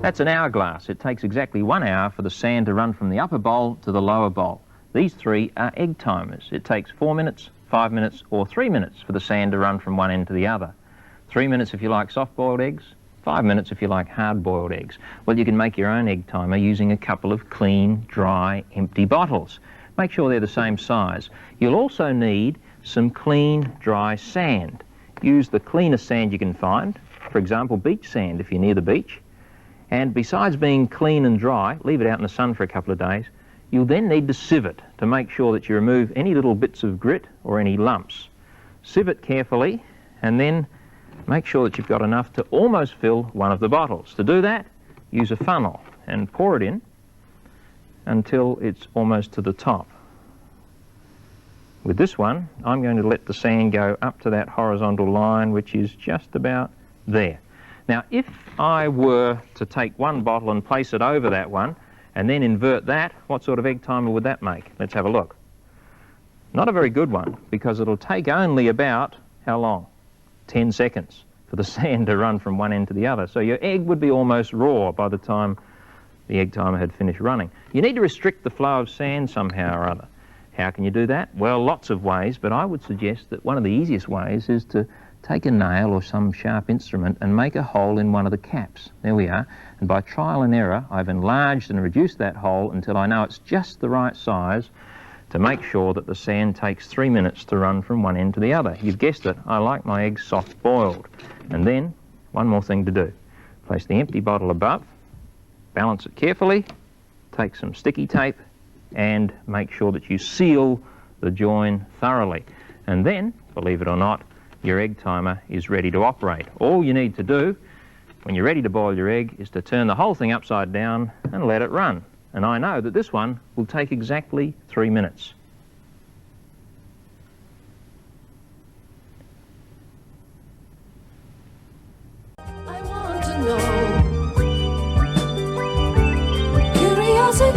That's an hourglass. It takes exactly 1 hour for the sand to run from the upper bowl to the lower bowl. These three are egg timers. It takes 4 minutes, 5 minutes or 3 minutes for the sand to run from one end to the other. 3 minutes if you like soft-boiled eggs, 5 minutes if you like hard-boiled eggs. Well, you can make your own egg timer using a couple of clean, dry, empty bottles. Make sure they're the same size. You'll also need some clean, dry sand. Use the cleanest sand you can find, for example, beach sand if you're near the beach. And besides being clean and dry, leave it out in the sun for a couple of days. You'll then need to sieve it to make sure that you remove any little bits of grit or any lumps. Sieve it carefully and then make sure that you've got enough to almost fill one of the bottles. To do that, use a funnel and pour it in until it's almost to the top. With this one, I'm going to let the sand go up to that horizontal line, which is just about there. Now, if I were to take one bottle and place it over that one, and then invert that, what sort of egg timer would that make? Let's have a look. Not a very good one, because it'll take only about, how long? 10 seconds for the sand to run from one end to the other. So your egg would be almost raw by the time the egg timer had finished running. You need to restrict the flow of sand somehow or other. How can you do that? Well, lots of ways, but I would suggest that one of the easiest ways is to take a nail or some sharp instrument and make a hole in one of the caps. There we are. And by trial and error, I've enlarged and reduced that hole until I know it's just the right size to make sure that the sand takes 3 minutes to run from one end to the other. You've guessed it, I like my eggs soft-boiled. And then, one more thing to do. Place the empty bottle above, balance it carefully, take some sticky tape, and make sure that you seal the join thoroughly. And then, believe it or not, your egg timer is ready to operate. All you need to do when you're ready to boil your egg is to turn the whole thing upside down and let it run. And I know that this one will take exactly 3 minutes. I want to know. Curiosity.